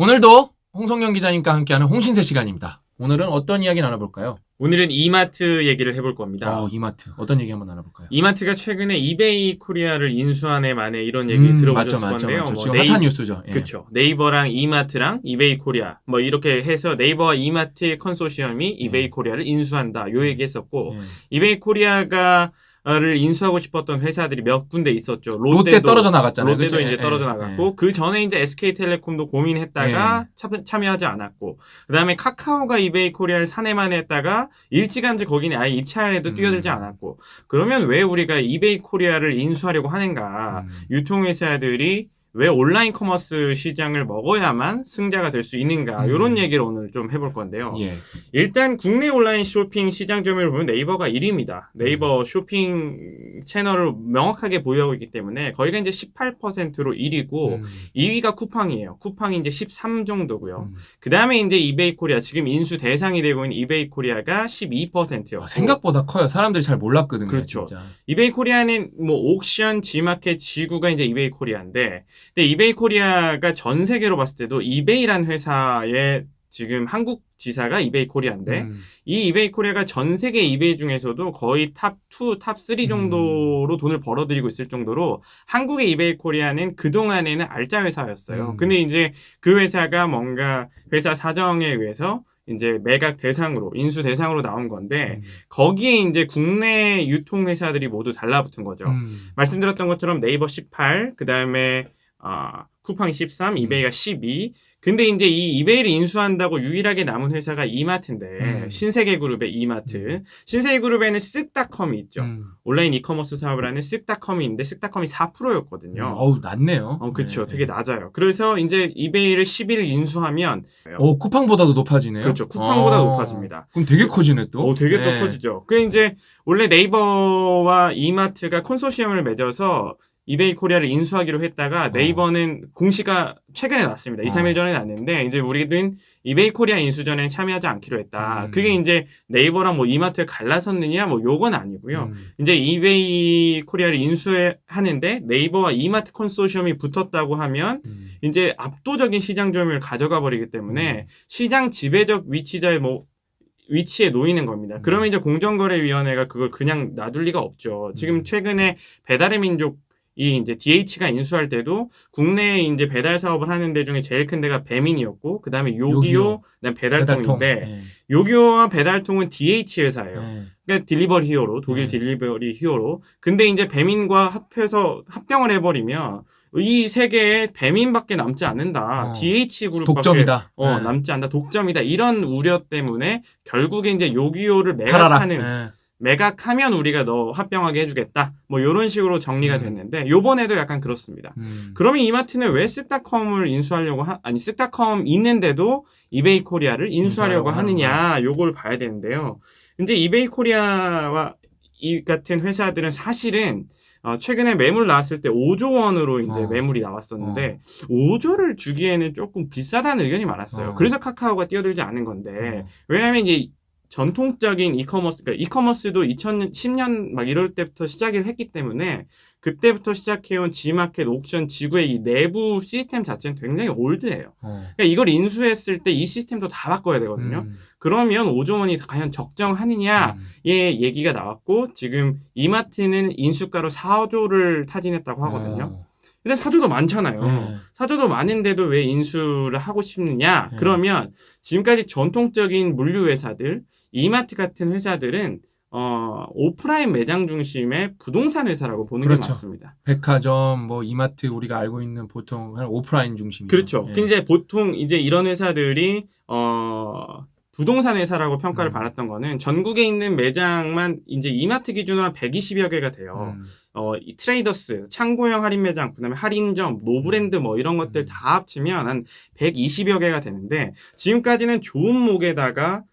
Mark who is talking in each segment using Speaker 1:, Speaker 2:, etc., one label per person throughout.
Speaker 1: 오늘도 홍성경 기자님과 함께하는 홍신세 시간입니다. 오늘은 어떤 이야기 나눠볼까요?
Speaker 2: 오늘은 이마트 얘기를 해볼 겁니다.
Speaker 1: 이마트. 어떤 얘기 한번 나눠볼까요?
Speaker 2: 이마트가 최근에 이베이 코리아를 인수한 해 만에 이런 얘기 들어보셨을 건데요.
Speaker 1: 맞죠. 지금 핫한 뉴스죠. 예.
Speaker 2: 그렇죠. 네이버랑 이마트랑 이베이 코리아 뭐 이렇게 해서 네이버와 이마트의 컨소시엄이 이베이 코리아를 인수한다. 요 얘기했었고 이베이 코리아가 를 인수하고 싶었던 회사들이 몇 군데 있었죠.
Speaker 1: 롯데 떨어져 나갔잖아요.
Speaker 2: 롯데도
Speaker 1: 그쵸?
Speaker 2: 이제 떨어져 나갔고 그 전에 이제 SK텔레콤도 고민했다가 참여하지 않았고 그다음에 카카오가 이베이 코리아를 사내만 했다가 일찌감치 거기는 아예 입찰에도 뛰어들지 않았고 그러면 왜 우리가 이베이 코리아를 인수하려고 하는가? 유통회사들이 왜 온라인 커머스 시장을 먹어야만 승자가 될 수 있는가 이런 얘기를 오늘 좀 해볼 건데요. 일단 국내 온라인 쇼핑 시장 점유율을 보면 네이버가 1위입니다. 네이버 쇼핑 채널을 명확하게 보유하고 있기 때문에 거기가 이제 18%로 1위고 2위가 쿠팡이에요. 쿠팡이 이제 13 정도고요. 그 다음에 이제 이베이 코리아 지금 인수 대상이 되고 있는 이베이 코리아가 12%였고
Speaker 1: 생각보다 커요. 사람들이 잘 몰랐거든요.
Speaker 2: 그렇죠.
Speaker 1: 진짜.
Speaker 2: 이베이 코리아는 뭐 옥션, G마켓, 지구가 이제 이베이 코리아인데 근데 이베이 코리아가 전 세계로 봤을 때도 이베이란 회사의 지금 한국 지사가 이베이 코리아인데 이 이베이 코리아가 전 세계 이베이 중에서도 거의 탑2, 탑3 정도로 돈을 벌어들이고 있을 정도로 한국의 이베이 코리아는 그동안에는 알짜 회사였어요. 근데 이제 그 회사가 뭔가 회사 사정에 의해서 이제 매각 대상으로 인수 대상으로 나온 건데 거기에 이제 국내 유통 회사들이 모두 달라붙은 거죠. 말씀드렸던 것처럼 네이버 18, 그다음에 쿠팡이 13, 이베이가 12. 근데 이제 이 이베이를 인수한다고 유일하게 남은 회사가 이마트인데 신세계그룹의 이마트. 신세계그룹에는 쓱닷컴이 있죠. 온라인 이커머스 사업을 하는 쓱닷컴이 있는데 쓱닷컴이 4%였거든요.
Speaker 1: 낮네요.
Speaker 2: 그렇죠. 되게 낮아요. 그래서 이제 이베이를 10일 인수하면
Speaker 1: 쿠팡보다도 높아지네요.
Speaker 2: 그렇죠. 쿠팡보다 높아집니다.
Speaker 1: 그럼 되게 커지네 또.
Speaker 2: 되게 또 커지죠. 그 이제 원래 네이버와 이마트가 콘소시엄을 맺어서 이베이 코리아를 인수하기로 했다가 네이버는 공시가 최근에 났습니다. 2, 3일 전에 났는데 이제 우리는 이베이 코리아 인수 전에 참여하지 않기로 했다. 그게 이제 네이버랑 뭐 이마트에 갈라섰느냐 뭐 요건 아니고요. 이제 이베이 코리아를 인수하는데 네이버와 이마트 컨소시엄이 붙었다고 하면 이제 압도적인 시장 점유율을 가져가 버리기 때문에 시장 지배적 위치에 놓이는 겁니다. 그러면 이제 공정거래위원회가 그걸 그냥 놔둘 리가 없죠. 지금 최근에 배달의 민족이 이제 DH가 인수할 때도 국내에 이제 배달 사업을 하는 데 중에 제일 큰 데가 배민이었고, 그 다음에 요기요, 그다음 배달통인데, 요기요와 배달통은 DH 회사예요. 그러니까 딜리버리 히어로, 독일 딜리버리 히어로. 근데 이제 배민과 합병을 해버리면 이 세계에 배민밖에 남지 않는다. DH그룹밖에
Speaker 1: 독점이다.
Speaker 2: 남지 않는다. 독점이다. 이런 우려 때문에 결국에 이제 요기요를 매각하면 우리가 너 합병하게 해주겠다. 뭐 이런 식으로 정리가 됐는데 요번에도 약간 그렇습니다. 그러면 이마트는 왜 쓱닷컴을 인수하려고 쓱닷컴 있는데도 이베이 코리아를 인수하려고 하느냐 요걸 봐야 되는데요. 이제 이베이 코리아와 이 같은 회사들은 사실은 최근에 매물 나왔을 때 5조 원으로 이제 매물이 나왔었는데 5조를 주기에는 조금 비싸다는 의견이 많았어요. 그래서 카카오가 뛰어들지 않은 건데 왜냐하면 이제 전통적인 이커머스, 그러니까 이커머스도 2010년 막 이럴 때부터 시작을 했기 때문에 그때부터 시작해온 G마켓, 옥션, 지구의 이 내부 시스템 자체는 굉장히 올드해요. 그러니까 이걸 인수했을 때 이 시스템도 다 바꿔야 되거든요. 그러면 5조 원이 과연 적정하느냐의 얘기가 나왔고 지금 이마트는 인수가로 4조를 타진했다고 하거든요. 근데 사조도 많잖아요. 사조도 많은데도 왜 인수를 하고 싶느냐? 그러면 지금까지 전통적인 물류 회사들, 이마트 같은 회사들은 오프라인 매장 중심의 부동산 회사라고 보는 게 맞습니다.
Speaker 1: 백화점, 뭐 이마트 우리가 알고 있는 보통 오프라인 중심이죠.
Speaker 2: 그렇죠. 근데 보통 이제 이런 회사들이 부동산 회사라고 평가를 받았던 거는 전국에 있는 매장만 이제 이마트 기준으로 한 120여 개가 돼요. 트레이더스, 창고형 할인 매장, 그다음에 할인점, 노브랜드 뭐 이런 것들 다 합치면 한 120여 개가 되는데 지금까지는 좋은 목에다가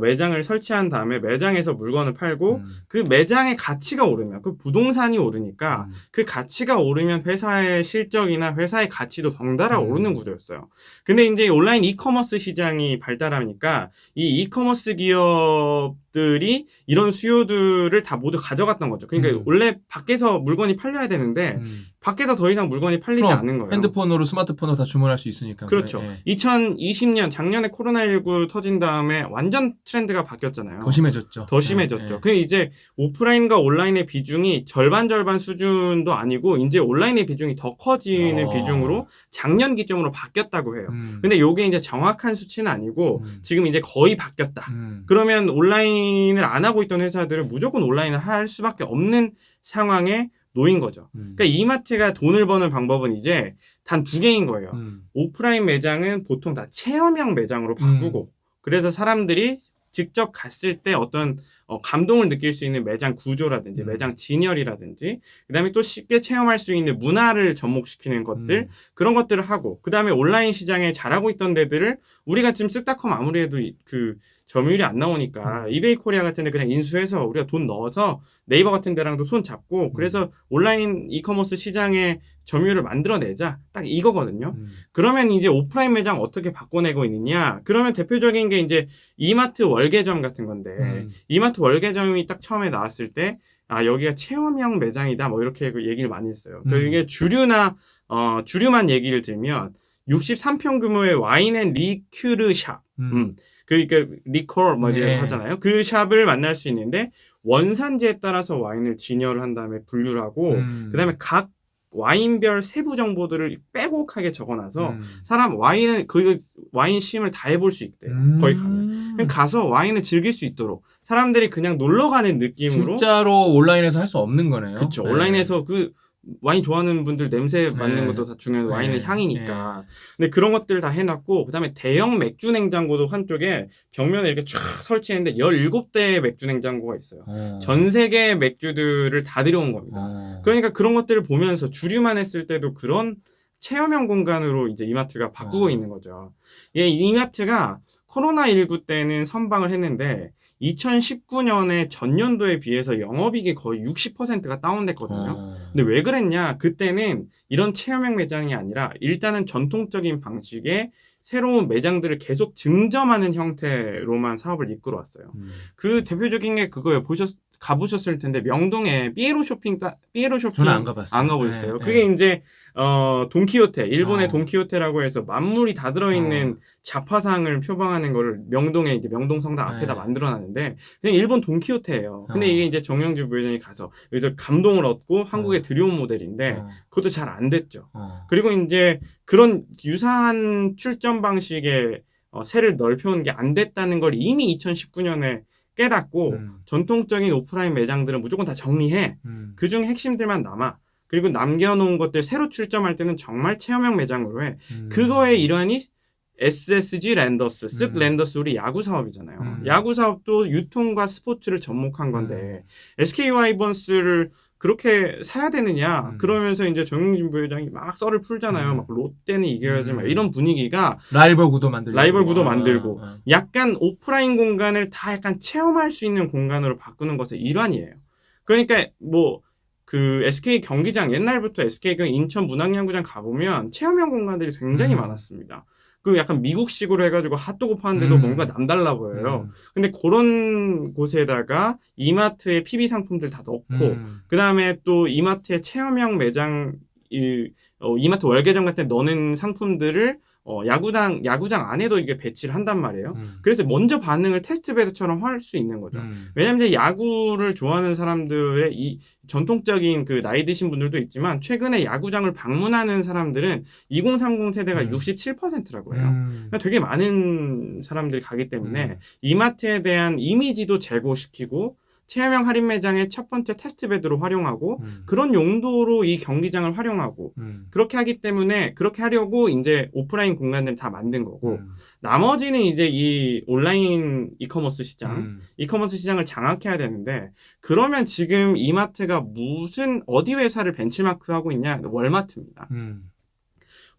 Speaker 2: 매장을 설치한 다음에 매장에서 물건을 팔고 그 매장의 가치가 오르면 그 부동산이 오르니까 그 가치가 오르면 회사의 실적이나 회사의 가치도 덩달아 오르는 구조였어요. 근데 이제 온라인 이커머스 시장이 발달하니까 이 이커머스 기업들이 이런 수요들을 다 모두 가져갔던 거죠. 그러니까 원래 밖에서 물건이 팔려야 되는데 밖에서 더 이상 물건이 팔리지
Speaker 1: 그럼
Speaker 2: 않는 거예요.
Speaker 1: 핸드폰으로 스마트폰으로 다 주문할 수 있으니까.
Speaker 2: 그렇죠.
Speaker 1: 예.
Speaker 2: 2020년 작년에 코로나19 터진 다음에 완전 트렌드가 바뀌었잖아요.
Speaker 1: 더 심해졌죠.
Speaker 2: 더 심해졌죠.
Speaker 1: 예.
Speaker 2: 그 이제 오프라인과 온라인의 비중이 절반 수준도 아니고 이제 온라인의 비중이 더 커지는 비중으로 작년 기점으로 바뀌었다고 해요. 근데 요게 이제 정확한 수치는 아니고 지금 이제 거의 바뀌었다. 그러면 온라인을 안 하고 있던 회사들은 무조건 온라인을 할 수밖에 없는 상황에 놓인 거죠. 그러니까 이마트가 돈을 버는 방법은 이제 단 두 개인 거예요. 오프라인 매장은 보통 다 체험형 매장으로 바꾸고 그래서 사람들이 직접 갔을 때 어떤 감동을 느낄 수 있는 매장 구조라든지 매장 진열이라든지 그다음에 또 쉽게 체험할 수 있는 문화를 접목시키는 것들 그런 것들을 하고 그다음에 온라인 시장에 잘하고 있던 데들을 우리가 지금 쓱닷컴 아무리 해도 그 점유율이 안 나오니까 이베이 코리아 같은 데 그냥 인수해서 우리가 돈 넣어서 네이버 같은 데랑도 손 잡고 그래서 온라인 이커머스 시장에 점유율을 만들어내자 딱 이거거든요. 그러면 이제 오프라인 매장 어떻게 바꿔내고 있느냐? 그러면 대표적인 게 이제 이마트 월계점 같은 건데 이마트 월계점이 딱 처음에 나왔을 때 아 여기가 체험형 매장이다 뭐 이렇게 얘기를 많이 했어요. 이게 주류만 얘기를 들면 63평 규모의 와인 앤 리큐르 샵. 그러니까 리콜 뭐 이렇게 하잖아요. 그 샵을 만날 수 있는데 원산지에 따라서 와인을 진열을 한 다음에 분류를 하고 그다음에 각 와인별 세부 정보들을 빼곡하게 적어놔서 그 와인 시음을 다 해볼 수 있대요. 거기 가면 그냥 가서 와인을 즐길 수 있도록 사람들이 그냥 놀러 가는 느낌으로
Speaker 1: 진짜로 온라인에서 할 수 없는 거네요.
Speaker 2: 그렇죠.
Speaker 1: 네.
Speaker 2: 온라인에서 그 와인 좋아하는 분들 냄새 맡는 것도 다 중요해요. 와인은 향이니까. 근데 그런 것들을 다 해놨고 그다음에 대형 맥주 냉장고도 한쪽에 벽면에 이렇게 쫙 설치했는데 17대의 맥주 냉장고가 있어요. 전 세계 맥주들을 다 들여온 겁니다. 그러니까 그런 것들을 보면서 주류만 했을 때도 그런 체험형 공간으로 이제 이마트가 바꾸고 있는 거죠. 이마트가 코로나19 때는 선방을 했는데 2019년에 전년도에 비해서 영업이익이 거의 60%가 다운됐거든요. 근데 왜 그랬냐? 그때는 이런 체험형 매장이 아니라 일단은 전통적인 방식의 새로운 매장들을 계속 증점하는 형태로만 사업을 이끌어왔어요. 그 대표적인 게 그거예요. 가보셨을 텐데 명동에 삐에로 쇼핑
Speaker 1: 저는 안 가봤어요.
Speaker 2: 안 가보셨어요? 그게 이제 돈키호테, 일본의 돈키호테라고 해서 만물이 다 들어있는 자파상을 표방하는 거를 명동에 이제 명동성당 앞에다 만들어놨는데 그냥 일본 돈키호테예요. 근데 이게 이제 정영주 부회장이 가서 여기서 감동을 얻고 한국에 들여온 모델인데 그것도 잘 안 됐죠. 그리고 이제 그런 유사한 출점 방식의 세를 넓혀온 게 안 됐다는 걸 이미 2019년에 깨닫고 전통적인 오프라인 매장들은 무조건 다 정리해. 그중 핵심들만 남아. 그리고 남겨놓은 것들 새로 출점할 때는 정말 체험형 매장으로 해. 그거의 일환이 SSG 랜더스, 쓱 랜더스 우리 야구 사업이잖아요. 야구 사업도 유통과 스포츠를 접목한 건데 SK 와이번스를 그렇게 사야 되느냐? 그러면서 이제 정용진 부회장이 막 썰을 풀잖아요. 막 롯데는 이겨야지 막 이런 분위기가
Speaker 1: 라이벌 구도 만들고
Speaker 2: 약간 오프라인 공간을 다 약간 체험할 수 있는 공간으로 바꾸는 것의 일환이에요. 그러니까 뭐 그 SK 경기장 옛날부터 SK 인천 문학야구장 가보면 체험형 공간들이 굉장히 많았습니다. 그 약간 미국식으로 해가지고 핫도그 파는데도 뭔가 남달라 보여요. 근데 그런 곳에다가 이마트의 PB 상품들 다 넣고 그 다음에 또 이마트의 체험형 매장 이마트 월계점 같은 데 넣는 상품들을 야구장 안에도 이게 배치를 한단 말이에요. 그래서 먼저 반응을 테스트베드처럼 할 수 있는 거죠. 왜냐면 이제 야구를 좋아하는 사람들의 이 전통적인 그 나이 드신 분들도 있지만 최근에 야구장을 방문하는 사람들은 2030 세대가 67%라고 해요. 그러니까 되게 많은 사람들이 가기 때문에 이마트에 대한 이미지도 제고시키고 체험형 할인 매장의 첫 번째 테스트베드로 활용하고 그런 용도로 이 경기장을 활용하고 그렇게 하기 때문에 그렇게 하려고 이제 오프라인 공간들을 다 만든 거고 나머지는 이제 이 온라인 이커머스 시장을 장악해야 되는데 그러면 지금 이마트가 어디 회사를 벤치마크하고 있냐? 월마트입니다.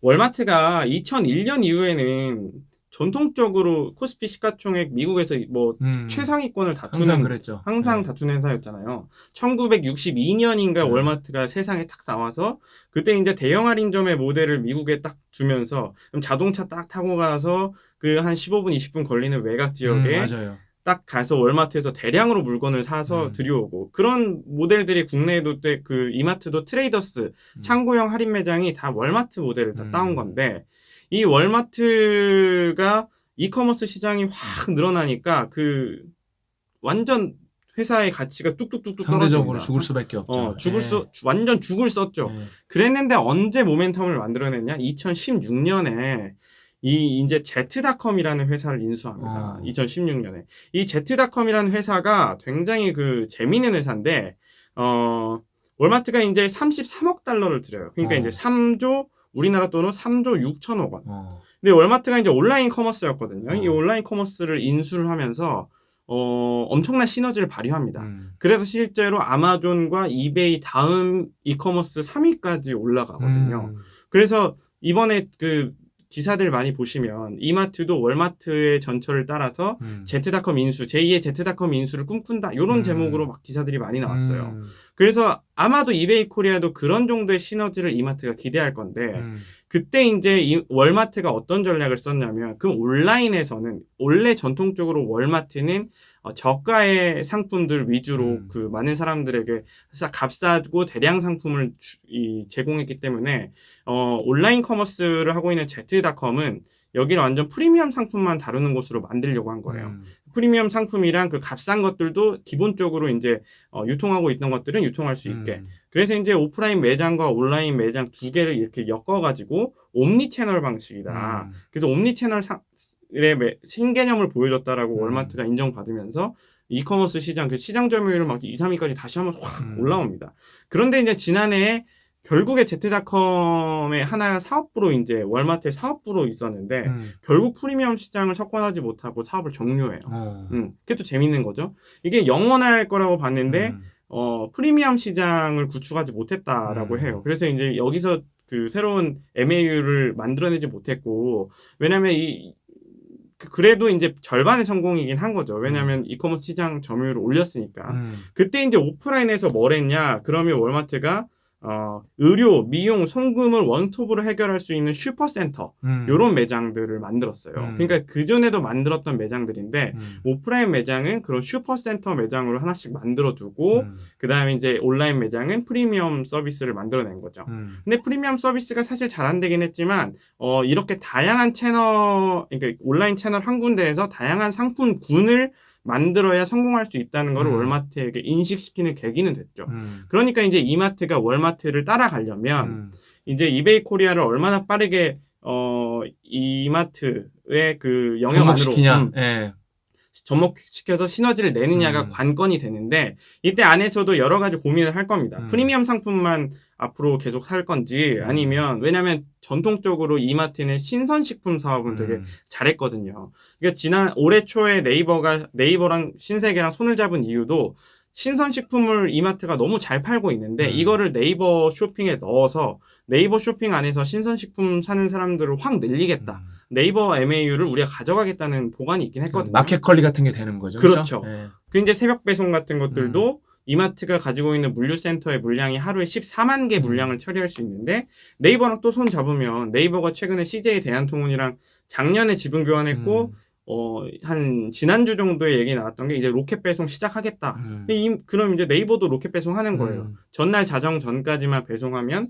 Speaker 2: 월마트가 2001년 이후에는 전통적으로 코스피 시가총액 미국에서 뭐 최상위권을 다투는 항상 다투는 회사였잖아요. 1962년인가 월마트가 세상에 딱 나와서 그때 이제 대형 할인점의 모델을 미국에 딱 주면서 그럼 자동차 딱 타고 가서 그 한 15분 20분 걸리는 외곽 지역에 딱 가서 월마트에서 대량으로 물건을 사서 들여오고 그런 모델들이 국내에도 그 이마트도 트레이더스 창고형 할인 매장이 다 월마트 모델을 다 따온 건데 이 월마트가 이커머스 시장이 확 늘어나니까 그 완전 회사의 가치가 뚝뚝뚝뚝
Speaker 1: 상대적으로
Speaker 2: 떨어집니다.
Speaker 1: 죽을 수밖에 없죠.
Speaker 2: 완전 죽을 썼죠. 그랬는데 언제 모멘텀을 만들어냈냐? 2016년에 이제 Z닷컴이라는 회사를 인수합니다. 2016년에. 이 Z닷컴이라는 회사가 굉장히 그 재미있는 회사인데, 월마트가 이제 33억 달러를 들여요. 그러니까 이제 3조, 우리나라 돈은 3조 6천억 원. 근데 월마트가 이제 온라인 커머스였거든요. 이 온라인 커머스를 인수를 하면서, 엄청난 시너지를 발휘합니다. 그래서 실제로 아마존과 이베이 다음 이커머스 3위까지 올라가거든요. 그래서 이번에 그 기사들 많이 보시면 이마트도 월마트의 전철을 따라서 Z닷컴 인수, 제2의 Z닷컴 인수를 꿈꾼다. 이런 제목으로 막 기사들이 많이 나왔어요. 그래서 아마도 이베이 코리아도 그런 정도의 시너지를 이마트가 기대할 건데 그때 이제 월마트가 어떤 전략을 썼냐면 그 온라인에서는 원래 전통적으로 월마트는 저가의 상품들 위주로 그 많은 사람들에게 값싸고 대량 상품을 제공했기 때문에 온라인 커머스를 하고 있는 Z닷컴은 여기는 완전 프리미엄 상품만 다루는 곳으로 만들려고 한 거예요. 프리미엄 상품이랑 그 값싼 것들도 기본적으로 이제 유통하고 있던 것들은 유통할 수 있게. 그래서 이제 오프라인 매장과 온라인 매장 두 개를 이렇게 엮어가지고 옴니 채널 방식이다. 그래서 옴니 채널 신개념을 보여줬다라고 월마트가 인정받으면서 이커머스 시장, 그 시장 점유율을 막 2, 3위까지 다시 한번 확 올라옵니다. 그런데 이제 지난해에 결국에 Z닷컴의 하나 사업부로 이제 월마트의 사업부로 있었는데 결국 프리미엄 시장을 석권하지 못하고 사업을 종료해요. 그게 또 재밌는 거죠. 이게 영원할 거라고 봤는데 프리미엄 시장을 구축하지 못했다라고 해요. 그래서 이제 여기서 그 새로운 MAU를 만들어내지 못했고 왜냐면 그래도 이제 절반의 성공이긴 한 거죠. 왜냐면 이커머스 시장 점유율을 올렸으니까. 그때 이제 오프라인에서 뭘 했냐? 그러면 월마트가 의료, 미용, 송금을 원톱으로 해결할 수 있는 슈퍼센터 요런 매장들을 만들었어요. 그러니까 그전에도 만들었던 매장들인데 오프라인 매장은 그런 슈퍼센터 매장으로 하나씩 만들어두고 그 다음에 이제 온라인 매장은 프리미엄 서비스를 만들어낸 거죠. 근데 프리미엄 서비스가 사실 잘 안 되긴 했지만 이렇게 다양한 채널, 그러니까 온라인 채널 한 군데에서 다양한 상품군을 만들어야 성공할 수 있다는 걸 월마트에게 인식시키는 계기는 됐죠. 그러니까 이제 이마트가 월마트를 따라가려면 이제 이베이 코리아를 얼마나 빠르게 이마트의 그 영역 안으로 접목시켜서 시너지를 내느냐가 관건이 되는데 이때 안에서도 여러 가지 고민을 할 겁니다. 프리미엄 상품만 앞으로 계속 할 건지 아니면 왜냐하면 전통적으로 이마트는 신선식품 사업은 되게 잘했거든요. 그러니까 올해 초에 네이버랑 신세계랑 손을 잡은 이유도 신선식품을 이마트가 너무 잘 팔고 있는데 이거를 네이버 쇼핑에 넣어서 네이버 쇼핑 안에서 신선식품 사는 사람들을 확 늘리겠다. 네이버 MAU를 우리가 가져가겠다는 보관이 있긴 했거든요.
Speaker 1: 마켓컬리 같은 게 되는 거죠.
Speaker 2: 그렇죠. 그 이제 새벽 배송 같은 것들도 이마트가 가지고 있는 물류센터의 물량이 하루에 14만 개 물량을 처리할 수 있는데 네이버랑 또 손 잡으면 네이버가 최근에 CJ 대한통운이랑 작년에 지분 교환했고 한 지난주 정도에 얘기 나왔던 게 이제 로켓 배송 시작하겠다. 그럼 이제 네이버도 로켓 배송하는 거예요. 전날 자정 전까지만 배송하면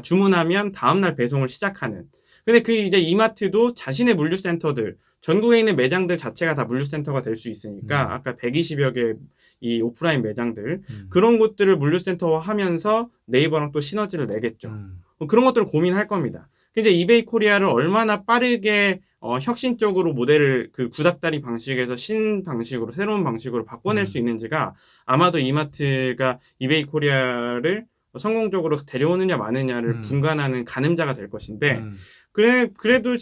Speaker 2: 주문하면 다음날 배송을 시작하는. 근데 그 이제 이마트도 자신의 물류센터들 전국에 있는 매장들 자체가 다 물류센터가 될 수 있으니까 아까 120여 개 이 오프라인 매장들 그런 곳들을 물류센터화 하면서 네이버랑 또 시너지를 내겠죠. 그런 것들을 고민할 겁니다. 이제 이베이 코리아를 얼마나 빠르게 혁신적으로 모델을 그 구닥다리 방식에서 신방식으로 새로운 방식으로 바꿔낼 수 있는지가 아마도 이마트가 이베이 코리아를 성공적으로 데려오느냐 마느냐를 분간하는 가늠자가 될 것인데 그래도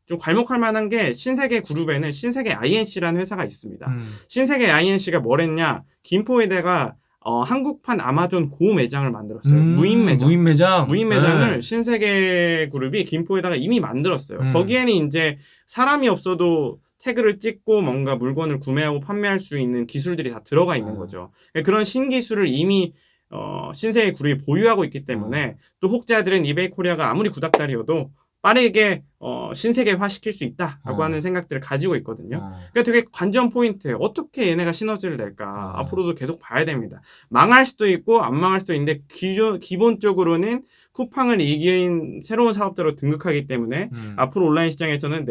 Speaker 2: 좀 괄목할 만한 게 신세계 그룹에는 신세계 INC라는 회사가 있습니다. 신세계 INC가 뭘 했냐? 김포에다가 한국판 아마존 고 매장을 만들었어요. 무인 매장. 무인 매장을 신세계 그룹이 김포에다가 이미 만들었어요. 거기에는 이제 사람이 없어도 태그를 찍고 뭔가 물건을 구매하고 판매할 수 있는 기술들이 다 들어가 있는 거죠. 그런 신기술을 이미 신세계 그룹이 보유하고 있기 때문에 또 혹자들은 이베이 코리아가 아무리 구닥다리여도 빠르게 신세계화 시킬 수 있다라고 하는 생각들을 가지고 있거든요. 그러니까 되게 관전 포인트. 어떻게 얘네가 시너지를 낼까? 앞으로도 계속 봐야 됩니다. 망할 수도 있고 안 망할 수도 있는데 기본적으로는 쿠팡을 이긴 새로운 사업자로 등극하기 때문에 앞으로 온라인 시장에서는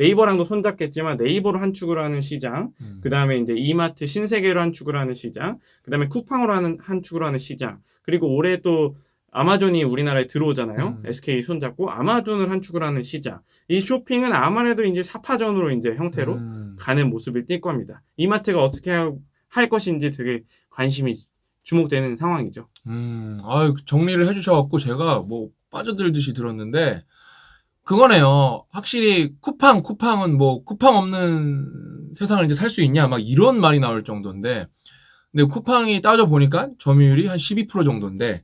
Speaker 2: 네이버랑도 손잡겠지만 네이버로 한 축으로 하는 시장, 그 다음에 이제 이마트 신세계로 한 축으로 하는 시장, 그 다음에 쿠팡으로 한 축으로 하는 시장, 그리고 올해 또 아마존이 우리나라에 들어오잖아요. SK 손잡고 아마존을 한 축으로 하는 시장. 이 쇼핑은 아무래도 이제 사파전으로 이제 형태로 가는 모습을 띌 겁니다. 이마트가 어떻게 할 것인지 되게 관심이 주목되는 상황이죠.
Speaker 1: 정리를 해주셔갖고 제가 뭐 빠져들듯이 들었는데 그거네요. 확실히 쿠팡은 뭐 쿠팡 없는 세상을 이제 살 수 있냐 막 이런 말이 나올 정도인데, 근데 쿠팡이 따져보니까 점유율이 한 12% 정도인데,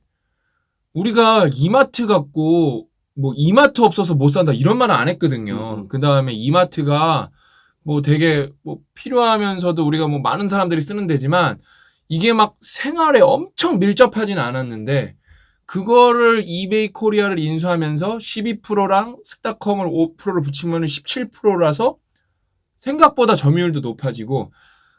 Speaker 1: 우리가 이마트 갖고 뭐 이마트 없어서 못 산다 이런 말은 안 했거든요. 그 다음에 이마트가 뭐 되게 뭐 필요하면서도 우리가 뭐 많은 사람들이 쓰는 데지만 이게 막 생활에 엄청 밀접하진 않았는데, 그거를 이베이 코리아를 인수하면서 12%랑 스타컴을 5%를 붙이면 17%라서 생각보다 점유율도 높아지고,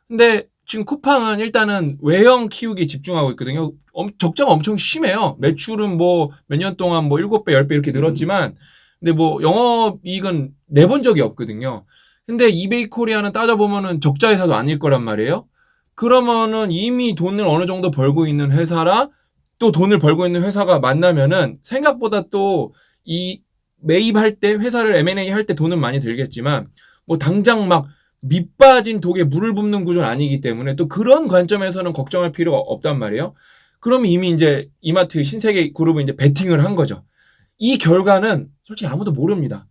Speaker 1: 근데 지금 쿠팡은 일단은 외형 키우기에 집중하고 있거든요. 적자가 엄청 심해요. 매출은 뭐 몇 년 동안 뭐 7배, 10배 이렇게 늘었지만, 근데 뭐 영업이익은 내본 적이 없거든요. 근데 이베이 코리아는 따져보면은 적자 회사도 아닐 거란 말이에요. 그러면은 이미 돈을 어느 정도 벌고 있는 회사라 또 돈을 벌고 있는 회사가 만나면은 생각보다 또 이 매입할 때 회사를 M&A 할 때 돈은 많이 들겠지만 뭐 당장 막 밑빠진 독에 물을 붓는 구조는 아니기 때문에 또 그런 관점에서는 걱정할 필요가 없단 말이에요. 그럼 이미 이제 이마트 신세계 그룹은 이제 베팅을 한 거죠. 이 결과는 솔직히 아무도 모릅니다.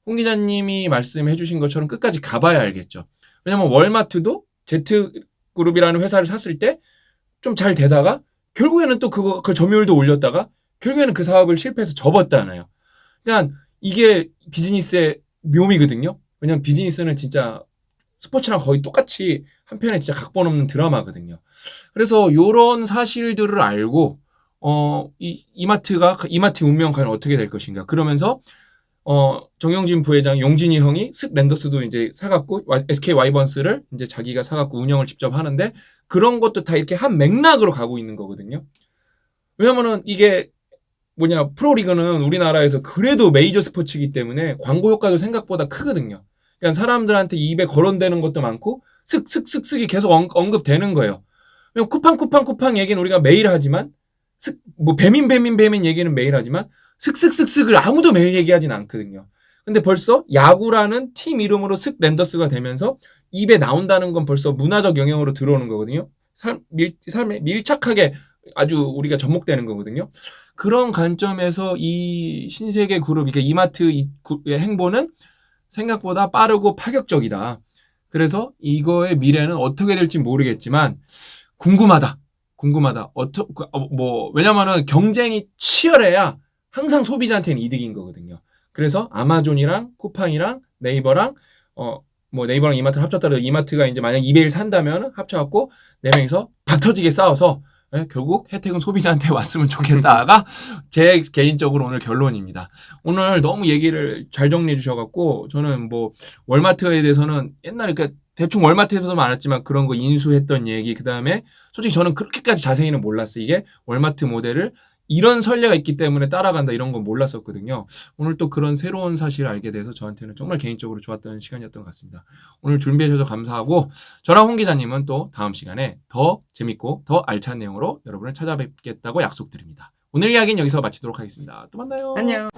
Speaker 1: 홍 기자님이 말씀해 주신 것처럼 끝까지 가봐야 알겠죠. 왜냐면 월마트도 Z그룹이라는 회사를 샀을 때 좀 잘 되다가 결국에는 또 그 점유율도 올렸다가 결국에는 그 사업을 실패해서 접었잖아요. 그러니까 이게 비즈니스의 묘미거든요. 왜냐면 비즈니스는 진짜 스포츠랑 거의 똑같이 한편에 진짜 각본 없는 드라마거든요. 그래서 요런 사실들을 알고 이마트 운명 과연 어떻게 될 것인가. 그러면서 정영진 부회장, 용진이 형이 랜더스도 이제 사갖고 SK 와이번스를 이제 자기가 사갖고 운영을 직접 하는데, 그런 것도 다 이렇게 한 맥락으로 가고 있는 거거든요. 왜냐면은 이게 프로리그는 우리나라에서 그래도 메이저 스포츠이기 때문에 광고 효과도 생각보다 크거든요. 그러니까 사람들한테 입에 거론되는 것도 많고 슥슥슥슥이 계속 언급되는 거예요. 쿠팡 얘기는 우리가 매일 하지만 배민 얘기는 매일 하지만 슥슥슥슥을 아무도 매일 얘기하진 않거든요. 근데 벌써 야구라는 팀 이름으로 랜더스가 되면서 입에 나온다는 건 벌써 문화적 영역으로 들어오는 거거든요. 삶에 밀착하게 아주 우리가 접목되는 거거든요. 그런 관점에서 이 신세계 그룹, 이게 이마트의 행보는 생각보다 빠르고 파격적이다. 그래서 이거의 미래는 어떻게 될지 모르겠지만 궁금하다. 왜냐면은 경쟁이 치열해야 항상 소비자한테는 이득인 거거든요. 그래서 아마존이랑 쿠팡이랑 네이버랑 네이버랑 이마트를 합쳤더라도 이마트가 이제 만약 이베이를 산다면 합쳐갖고 4명이서 박터지게 싸워서 결국 혜택은 소비자한테 왔으면 좋겠다가 제 개인적으로 오늘 결론입니다. 오늘 너무 얘기를 잘 정리해 주셔갖고 저는 뭐 월마트에 대해서는 옛날에 대충 월마트에서만 알았지만 그런 거 인수했던 얘기, 그 다음에 솔직히 저는 그렇게까지 자세히는 몰랐어요. 이게 월마트 모델을 이런 선례가 있기 때문에 따라간다 이런 건 몰랐었거든요. 오늘 또 그런 새로운 사실을 알게 돼서 저한테는 정말 개인적으로 좋았던 시간이었던 것 같습니다. 오늘 준비해 주셔서 감사하고 저랑 홍 기자님은 또 다음 시간에 더 재밌고 더 알찬 내용으로 여러분을 찾아뵙겠다고 약속드립니다. 오늘 이야기는 여기서 마치도록 하겠습니다. 또 만나요.
Speaker 2: 안녕.